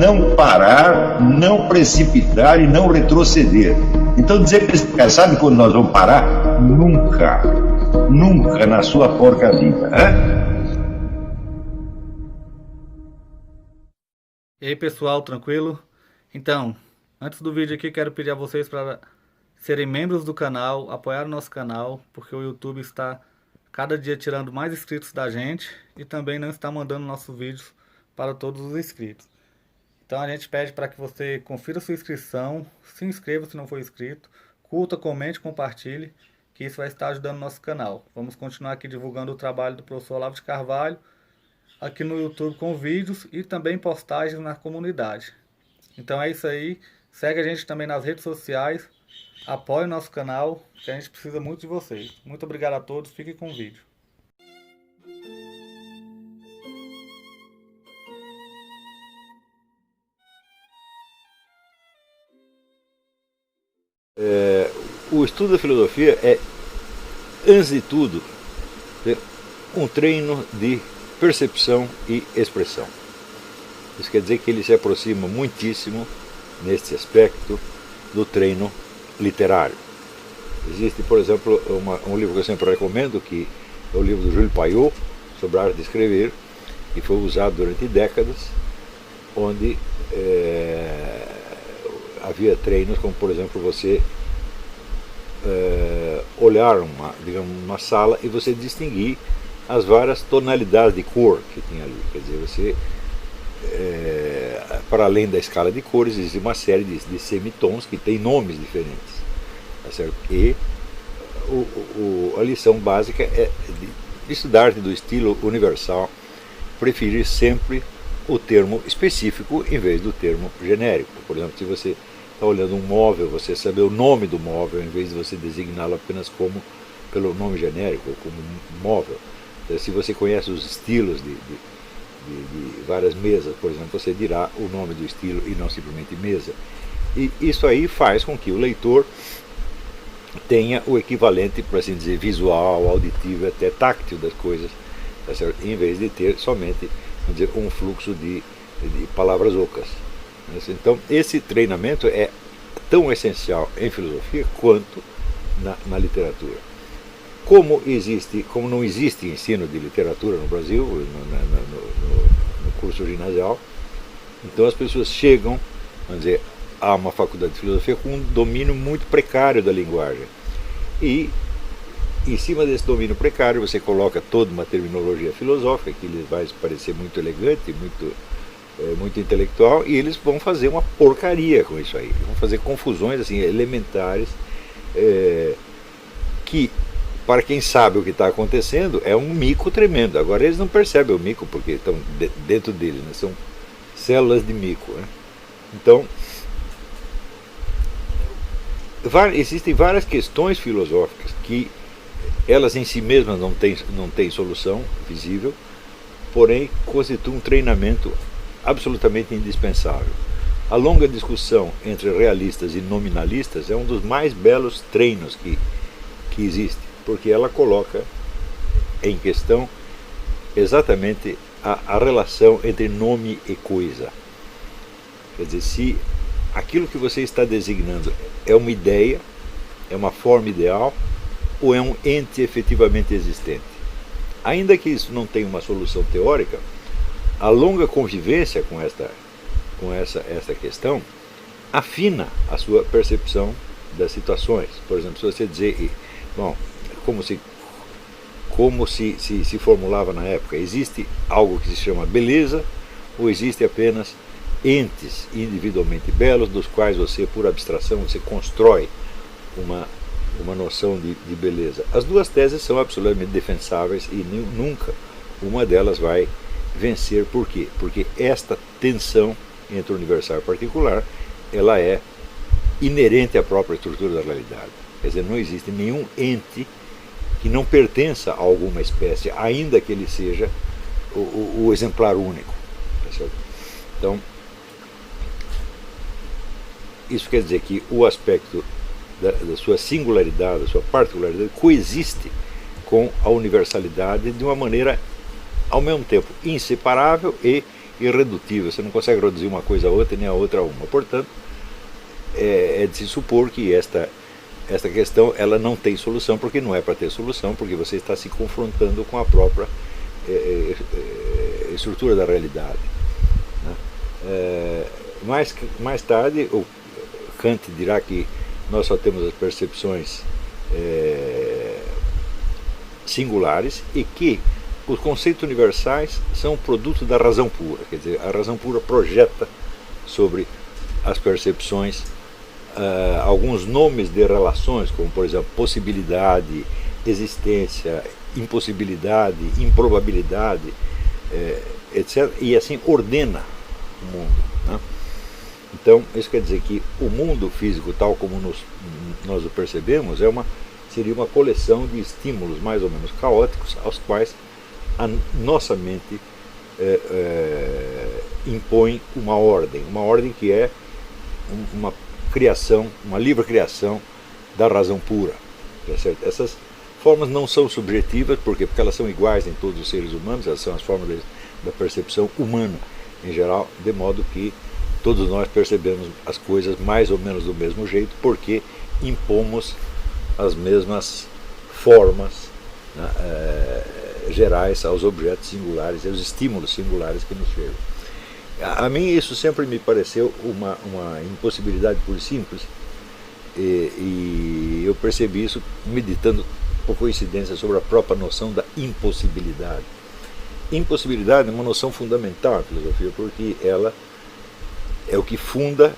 não parar, não precipitar e não retroceder. Então dizer para esse cara, sabe quando nós vamos parar? Nunca. Nunca na sua porca vida. E aí pessoal, tranquilo? Então, antes do vídeo aqui quero pedir a vocês para serem membros do canal, apoiar o nosso canal, porque o YouTube está cada dia tirando mais inscritos da gente e também não está mandando nossos vídeos para todos os inscritos. Então a gente pede para que você confira sua inscrição, se inscreva se não for inscrito, curta, comente, compartilhe, que isso vai estar ajudando o nosso canal. Vamos continuar aqui divulgando o trabalho do professor Olavo de Carvalho aqui no YouTube com vídeos e também postagens na comunidade. Então é isso aí, segue a gente também nas redes sociais, apoie o nosso canal, que a gente precisa muito de vocês. Muito obrigado a todos, fiquem com o vídeo. O estudo da filosofia é, antes de tudo, um treino de percepção e expressão. Isso quer dizer que ele se aproxima muitíssimo, neste aspecto, do treino literário. Existe, por exemplo, um livro que eu sempre recomendo, que é o livro do Júlio Paiô, sobre a arte de escrever, que foi usado durante décadas, onde havia treinos como, por exemplo, você olhar uma sala e você distinguir as várias tonalidades de cor que tinha ali. Quer dizer, você, para além da escala de cores, existe uma série de semitons que têm nomes diferentes. Tá certo? E a lição básica é de estudar arte do estilo universal, preferir sempre o termo específico em vez do termo genérico. Por exemplo, se você está olhando um móvel, você saber o nome do móvel, em vez de você designá-lo apenas pelo nome genérico, como móvel. Então, se você conhece os estilos de várias mesas, por exemplo, você dirá o nome do estilo e não simplesmente mesa. E isso aí faz com que o leitor tenha o equivalente, por assim dizer, visual, auditivo, até táctil das coisas, tá certo? Em vez de ter somente, vamos dizer, um fluxo de palavras ocas. Então, esse treinamento é tão essencial em filosofia quanto na literatura. Como não existe ensino de literatura no Brasil, no curso ginasial, então as pessoas chegam, vamos dizer, a uma faculdade de filosofia com um domínio muito precário da linguagem. E, em cima desse domínio precário, você coloca toda uma terminologia filosófica, que lhes vai parecer muito elegante, muito intelectual, e eles vão fazer uma porcaria com isso aí. Vão fazer confusões assim, elementares, que, para quem sabe o que está acontecendo, é um mico tremendo. Agora eles não percebem o mico, porque estão dentro deles, né? São células de mico, né? Então, existem várias questões filosóficas que elas em si mesmas não têm solução visível, porém constituem um treinamento absolutamente indispensável. A longa discussão entre realistas e nominalistas é um dos mais belos treinos que existe, porque ela coloca em questão exatamente a relação entre nome e coisa. Quer dizer, se aquilo que você está designando é uma ideia, é uma forma ideal, ou é um ente efetivamente existente. Ainda que isso não tenha uma solução teórica, a longa convivência com essa questão afina a sua percepção das situações. Por exemplo, se você dizer, bom, como se formulava na época, existe algo que se chama beleza, ou existe apenas entes individualmente belos, dos quais você, por abstração, você constrói uma noção de beleza. As duas teses são absolutamente defensáveis e nunca uma delas vai vencer. Por quê? Porque esta tensão entre o universal e o particular, ela é inerente à própria estrutura da realidade. Quer dizer, não existe nenhum ente que não pertença a alguma espécie, ainda que ele seja o exemplar único. Tá certo? Então, isso quer dizer que o aspecto da sua singularidade, da sua particularidade, coexiste com a universalidade de uma maneira, ao mesmo tempo, inseparável e irredutível, você não consegue reduzir uma coisa a outra nem a outra a uma. Portanto, é de se supor que esta questão ela não tem solução, porque não é para ter solução, porque você está se confrontando com a própria estrutura da realidade, né? Mais tarde, o Kant dirá que nós só temos as percepções singulares e que os conceitos universais são produto da razão pura, quer dizer, a razão pura projeta sobre as percepções alguns nomes de relações, como por exemplo possibilidade, existência, impossibilidade, improbabilidade, etc. E assim ordena o mundo, né? Então, isso quer dizer que o mundo físico, tal como nós o percebemos, seria uma coleção de estímulos mais ou menos caóticos, aos quais a nossa mente impõe uma ordem que é uma criação, uma livre criação da razão pura, tá certo? Essas formas não são subjetivas, porque elas são iguais em todos os seres humanos, elas são as formas da percepção humana em geral, de modo que todos nós percebemos as coisas mais ou menos do mesmo jeito, porque impomos as mesmas formas, né, gerais aos objetos singulares e aos estímulos singulares que nos chegam. A mim isso sempre me pareceu uma impossibilidade pura e simples, e eu percebi isso meditando por coincidência sobre a própria noção da impossibilidade. Impossibilidade é uma noção fundamental na filosofia, porque ela é o que funda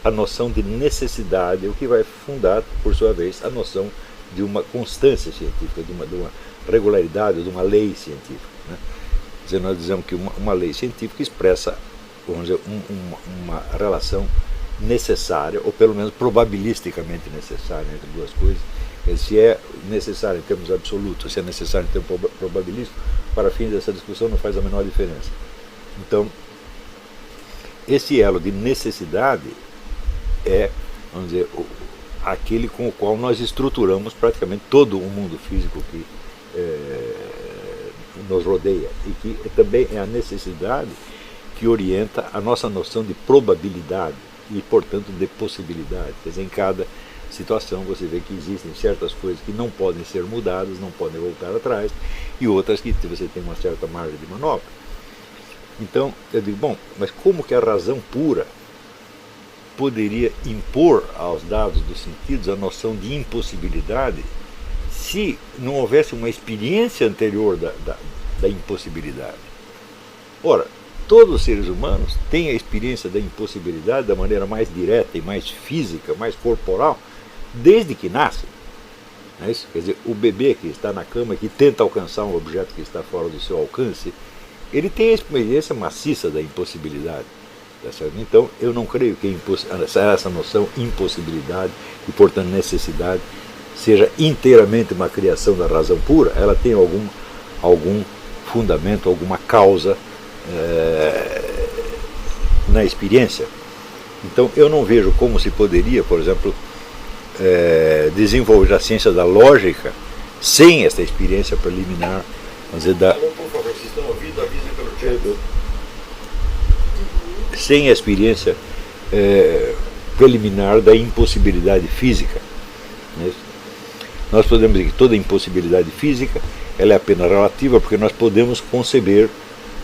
a noção de necessidade, é o que vai fundar, por sua vez, a noção de uma constância científica, de uma regularidade, de uma lei científica, né? Quer dizer, nós dizemos que uma lei científica expressa, vamos dizer, uma relação necessária, ou pelo menos probabilisticamente necessária entre duas coisas. Se é necessário em termos absolutos, se é necessário em termos probabilísticos, para fins dessa discussão não faz a menor diferença. Então, esse elo de necessidade é, vamos dizer, aquele com o qual nós estruturamos praticamente todo o mundo físico que nos rodeia, e que também é a necessidade que orienta a nossa noção de probabilidade e, portanto, de possibilidade. Quer dizer, em cada situação você vê que existem certas coisas que não podem ser mudadas, não podem voltar atrás, e outras que você tem uma certa margem de manobra. Então, eu digo, bom, mas como que a razão pura poderia impor aos dados dos sentidos a noção de impossibilidade se não houvesse uma experiência anterior da impossibilidade? Ora, todos os seres humanos têm a experiência da impossibilidade da maneira mais direta e mais física, mais corporal, desde que nascem. Não é isso? Quer dizer, o bebê que está na cama, que tenta alcançar um objeto que está fora do seu alcance, ele tem a experiência maciça da impossibilidade. Tá certo? Então, eu não creio que essa noção impossibilidade e, portanto, necessidade seja inteiramente uma criação da razão pura. Ela tem algum fundamento, alguma causa na experiência. Então, eu não vejo como se poderia, por exemplo, desenvolver a ciência da lógica sem essa experiência preliminar, vamos dizer, Alô, por favor, vocês estão ouvindo? Avisem pelo chat. Sem a experiência preliminar da impossibilidade física. Né? Nós podemos dizer que toda impossibilidade física ela é apenas relativa, porque nós podemos conceber,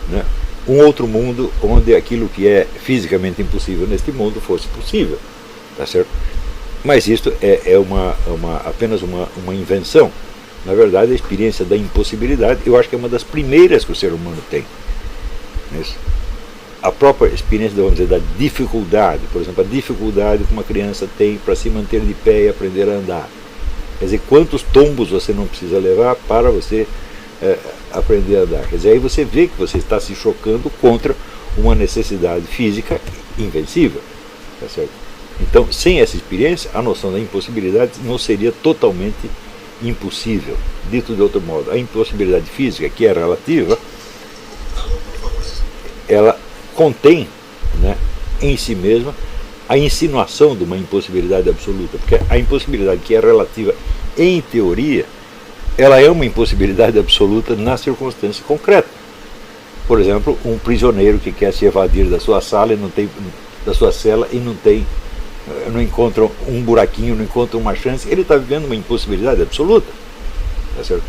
né, um outro mundo onde aquilo que é fisicamente impossível neste mundo fosse possível, tá certo? Mas isto é apenas uma invenção. Na verdade, a experiência da impossibilidade, eu acho que é uma das primeiras que o ser humano tem. A própria experiência, vamos dizer, da dificuldade, por exemplo, a dificuldade que uma criança tem para se manter de pé e aprender a andar. Quer dizer, quantos tombos você não precisa levar para você aprender a andar. Quer dizer, aí você vê que você está se chocando contra uma necessidade física invencível. Tá certo? Então, sem essa experiência, a noção da impossibilidade não seria totalmente impossível. Dito de outro modo, a impossibilidade física, que é relativa, ela contém, né, em si mesma a insinuação de uma impossibilidade absoluta, porque a impossibilidade que é relativa em teoria, ela é uma impossibilidade absoluta na circunstância concreta. Por exemplo, um prisioneiro que quer se evadir da sua sala e não tem, da sua cela e não encontra um buraquinho, não encontra uma chance, ele está vivendo uma impossibilidade absoluta. Tá certo?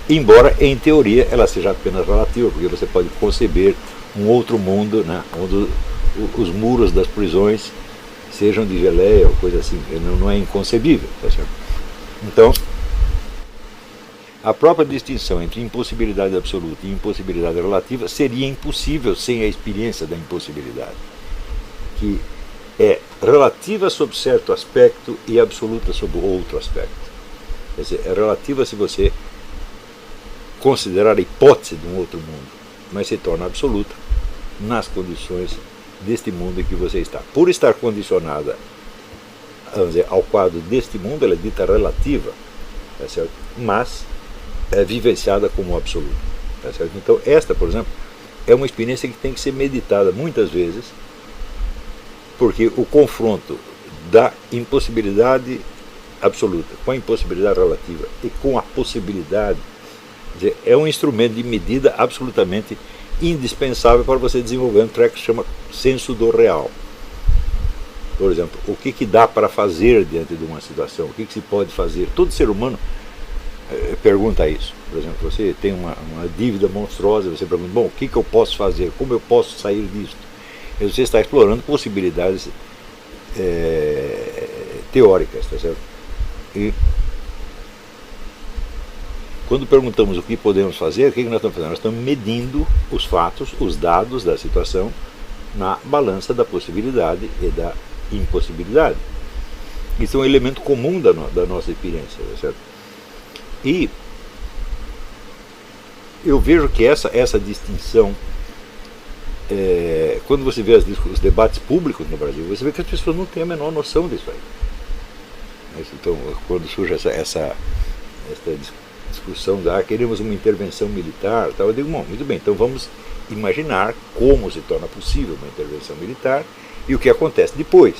Embora, em teoria, ela seja apenas relativa, porque você pode conceber um outro mundo, né, onde os muros das prisões sejam de geleia ou coisa assim. Não é inconcebível. Tá certo? Então, a própria distinção entre impossibilidade absoluta e impossibilidade relativa seria impossível sem a experiência da impossibilidade, que é relativa sob certo aspecto e absoluta sob outro aspecto. Quer dizer, é relativa se você considerar a hipótese de um outro mundo, mas se torna absoluta nas condições deste mundo em que você está. Por estar condicionada, vamos dizer, ao quadro deste mundo, ela é dita relativa, tá certo? Mas é vivenciada como absoluta. Tá certo? Então, esta, por exemplo, é uma experiência que tem que ser meditada muitas vezes, porque o confronto da impossibilidade absoluta com a impossibilidade relativa e com a possibilidade, quer dizer, é um instrumento de medida absolutamente indispensável para você desenvolver um treco que se chama senso do real. Por exemplo, o que dá para fazer diante de uma situação, o que se pode fazer. Todo ser humano pergunta isso. Por exemplo, você tem uma dívida monstruosa, você pergunta, bom, o que eu posso fazer, como eu posso sair disso? E você está explorando possibilidades teóricas, tá certo? E quando perguntamos o que podemos fazer, o que nós estamos fazendo? Nós estamos medindo os fatos, os dados da situação na balança da possibilidade e da impossibilidade. Isso é um elemento comum da nossa experiência, tá certo? E eu vejo que essa distinção, quando você vê os debates públicos no Brasil, você vê que as pessoas não têm a menor noção disso aí. Então, quando surge essa discussão queremos uma intervenção militar, eu digo, bom, muito bem, então vamos imaginar como se torna possível uma intervenção militar e o que acontece depois.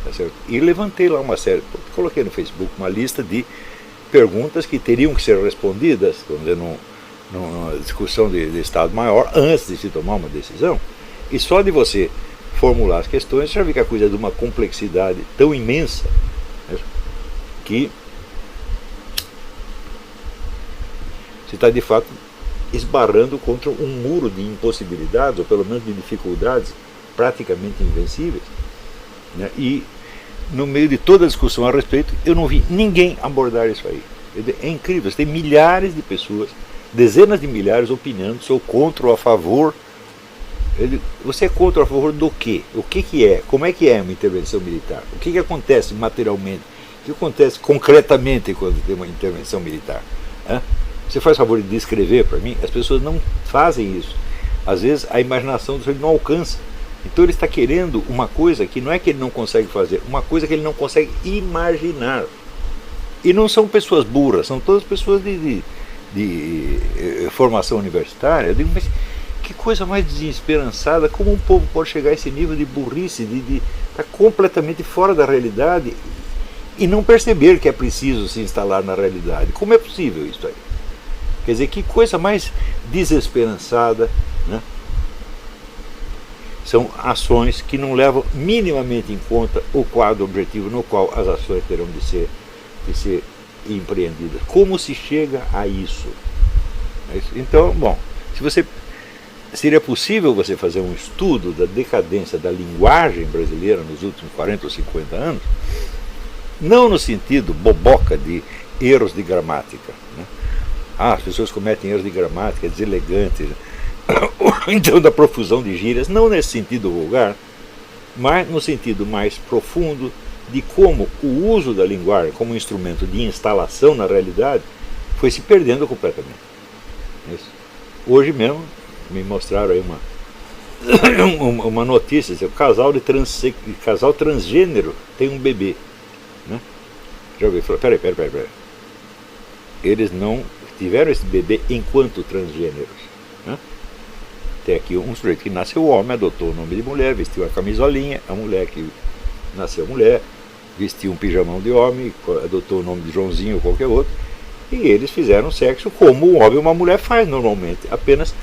Tá certo? E levantei lá uma série, coloquei no Facebook uma lista de perguntas que teriam que ser respondidas, vamos dizer, numa discussão de Estado Maior, antes de se tomar uma decisão. E só de você formular as questões, você já vê que a coisa é de uma complexidade tão imensa, né, que você está de fato esbarrando contra um muro de impossibilidades, ou pelo menos de dificuldades praticamente invencíveis, né? E no meio de toda a discussão a respeito, eu não vi ninguém abordar isso aí. É incrível, você tem milhares de pessoas, dezenas de milhares opinando, sou contra ou a favor. Você é contra ou a favor do quê? O que é? Como é que é uma intervenção militar? O que acontece materialmente? O que acontece concretamente quando tem uma intervenção militar? Você faz favor de descrever para mim? As pessoas não fazem isso. Às vezes a imaginação do sujeito não alcança. Então ele está querendo uma coisa que não é que ele não consegue fazer, uma coisa que ele não consegue imaginar. E não são pessoas burras, são todas pessoas de formação universitária. Eu digo, mas que coisa mais desesperançada, como um povo pode chegar a esse nível de burrice, de estar completamente fora da realidade e não perceber que é preciso se instalar na realidade. Como é possível isso aí? Quer dizer, que coisa mais desesperançada, né? São ações que não levam minimamente em conta o quadro objetivo no qual as ações terão de ser empreendidas. Como se chega a isso? Então, bom, seria possível você fazer um estudo da decadência da linguagem brasileira nos últimos 40 ou 50 anos, não no sentido boboca de erros de gramática, né? As pessoas cometem erros de gramática deselegantes, então da profusão de gírias, não nesse sentido vulgar, mas no sentido mais profundo de como o uso da linguagem como instrumento de instalação na realidade foi se perdendo completamente. Hoje mesmo me mostraram aí uma notícia, o casal transgênero tem um bebê, né? Já ouvi falar, peraí. Eles não tiveram esse bebê enquanto transgêneros, né? Tem aqui um sujeito que nasceu homem, adotou o nome de mulher, vestiu a camisolinha, a mulher que nasceu mulher, vestiu um pijamão de homem, adotou o nome de Joãozinho ou qualquer outro, e eles fizeram sexo como um homem e uma mulher faz normalmente, apenas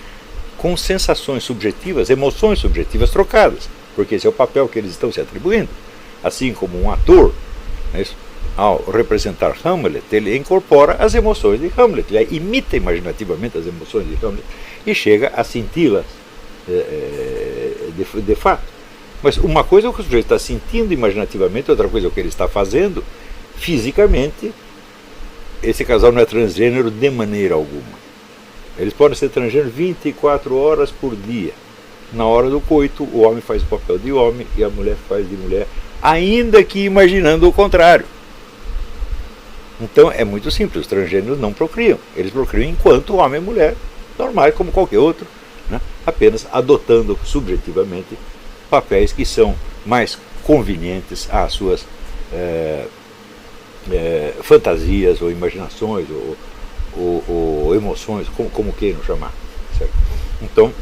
com sensações subjetivas, emoções subjetivas trocadas, porque esse é o papel que eles estão se atribuindo. Assim como um ator, não é isso? Ao representar Hamlet, ele incorpora as emoções de Hamlet, ele imita imaginativamente as emoções de Hamlet e chega a senti-las de fato. Mas uma coisa é o que o sujeito está sentindo imaginativamente, outra coisa é o que ele está fazendo fisicamente. Esse casal não é transgênero de maneira alguma. Eles podem ser transgêneros 24 horas por dia. Na hora do coito, o homem faz o papel de homem e a mulher faz de mulher, ainda que imaginando o contrário. Então é muito simples, os transgêneros não procriam. Eles procriam enquanto homem e mulher, normais como qualquer outro, né? Apenas adotando subjetivamente papéis que são mais convenientes às suas fantasias ou imaginações ou emoções, como queiram chamar, certo? Então,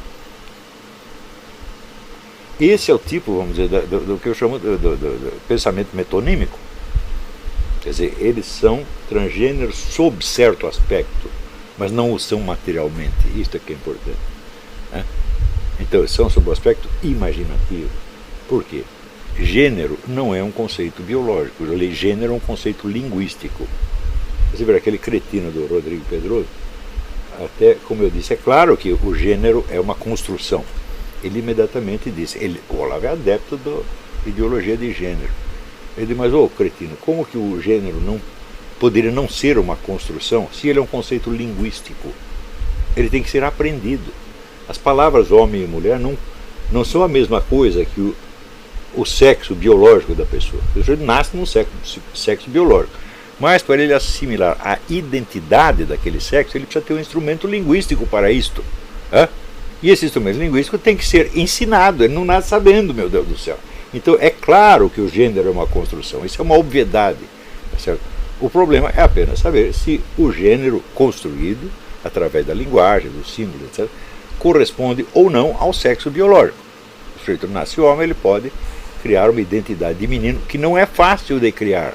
esse é o tipo, vamos dizer, do que eu chamo do pensamento metonímico. Quer dizer, eles são transgêneros sob certo aspecto, mas não o são materialmente. Isto é que é importante, né? Então, eles são sob o aspecto imaginativo. Por quê? Gênero não é um conceito biológico. Gênero é um conceito linguístico. Você vê aquele cretino do Rodrigo Pedroso, até, como eu disse, é claro que o gênero é uma construção. Ele imediatamente disse, o Olavo é adepto da ideologia de gênero. Ele disse, mas cretino, como que o gênero não poderia não ser uma construção se ele é um conceito linguístico? Ele tem que ser aprendido. As palavras homem e mulher não são a mesma coisa que o sexo biológico da pessoa. A pessoa nasce num sexo biológico. Mas para ele assimilar a identidade daquele sexo, ele precisa ter um instrumento linguístico para isto. E esse instrumento linguístico tem que ser ensinado, ele não nasce sabendo, meu Deus do céu. Então é claro que o gênero é uma construção, isso é uma obviedade. Tá certo? O problema é apenas saber se o gênero construído, através da linguagem, dos símbolos, etc., corresponde ou não ao sexo biológico. O sujeito nasce homem, ele pode criar uma identidade de menino, que não é fácil de criar.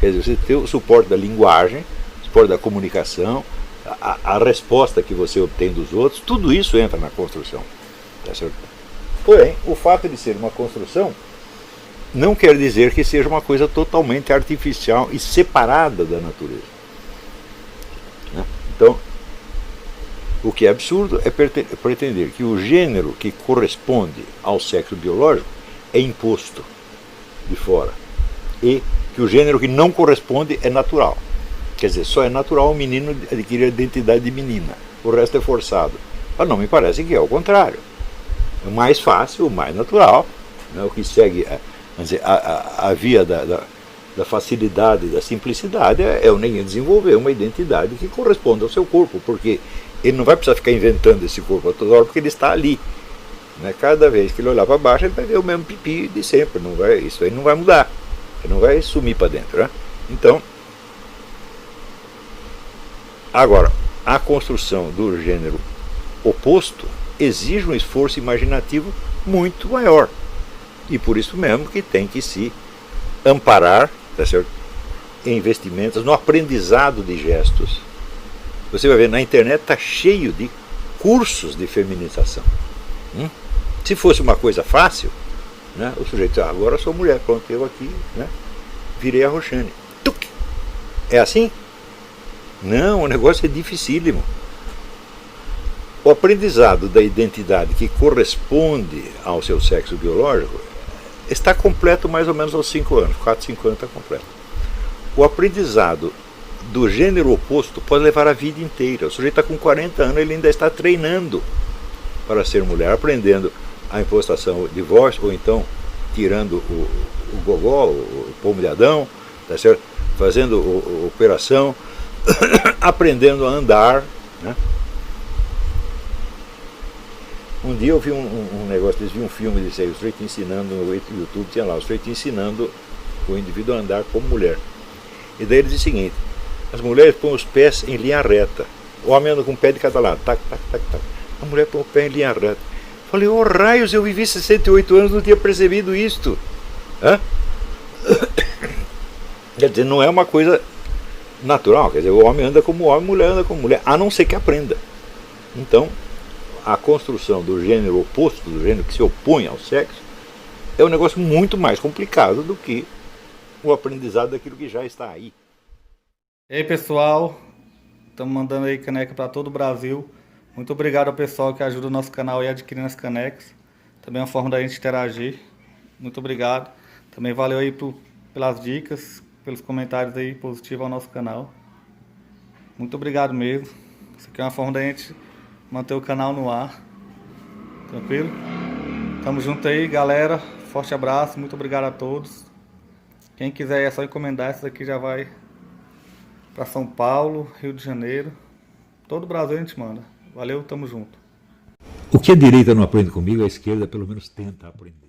Quer dizer, você tem o suporte da linguagem, o suporte da comunicação, a resposta que você obtém dos outros, tudo isso entra na construção. Tá certo? Porém, o fato de ser uma construção não quer dizer que seja uma coisa totalmente artificial e separada da natureza. Então, o que é absurdo é pretender que o gênero que corresponde ao sexo biológico é imposto de fora e que o gênero que não corresponde é natural. Quer dizer, só é natural o menino adquirir a identidade de menina, o resto é forçado. Mas não me parece que é o contrário. É o mais fácil, o mais natural, né? O que segue a via da facilidade, da simplicidade é o ninguém desenvolver uma identidade que corresponda ao seu corpo, porque ele não vai precisar ficar inventando esse corpo a toda hora, porque ele está ali. Né? Cada vez que ele olhar para baixo, ele vai ver o mesmo pipi de sempre. Isso aí não vai mudar, ele não vai sumir para dentro. Né? Então, agora, a construção do gênero oposto exige um esforço imaginativo muito maior. E por isso mesmo que tem que se amparar, tá certo, em investimentos, no aprendizado de gestos. Você vai ver, na internet está cheio de cursos de feminização. Se fosse uma coisa fácil, né, o sujeito, agora eu sou mulher, pronto, eu aqui, né, virei a Roxane. Tuc! É assim? Não, o negócio é dificílimo. O aprendizado da identidade que corresponde ao seu sexo biológico está completo mais ou menos aos 5 anos, 4, 5 anos está completo. O aprendizado do gênero oposto pode levar a vida inteira. O sujeito está com 40 anos, ele ainda está treinando para ser mulher, aprendendo a impostação de voz, ou então tirando o gogó, o pomo de Adão, tá certo? Fazendo operação, aprendendo a andar, né? Um dia eu vi um negócio, eles viam um filme desse aí, o sujeito ensinando, no YouTube tinha lá, o sujeito ensinando o indivíduo a andar como mulher. E daí ele diz o seguinte: as mulheres põem os pés em linha reta, o homem anda com o pé de cada lado, tac, tac, tac, tac. A mulher põe o pé em linha reta. Falei, raios, eu vivi 68 anos, não tinha percebido isto. Quer dizer, não é uma coisa natural, quer dizer, o homem anda como homem, a mulher anda como mulher, a não ser que aprenda. Então, a construção do gênero oposto, do gênero que se opõe ao sexo, é um negócio muito mais complicado do que o aprendizado daquilo que já está aí. E aí, pessoal, estamos mandando aí caneca para todo o Brasil. Muito obrigado ao pessoal que ajuda o nosso canal aí adquirindo as canecas. Também é uma forma da gente interagir. Muito obrigado. Também valeu aí pelas dicas, pelos comentários aí positivos ao nosso canal. Muito obrigado mesmo. Isso aqui é uma forma da gente manter o canal no ar. Tranquilo? Tamo junto aí, galera. Forte abraço, muito obrigado a todos. Quem quiser é só encomendar, essa daqui já vai para São Paulo, Rio de Janeiro. Todo o Brasil a gente manda. Valeu, tamo junto. O que a direita não aprende comigo, a esquerda pelo menos tenta aprender.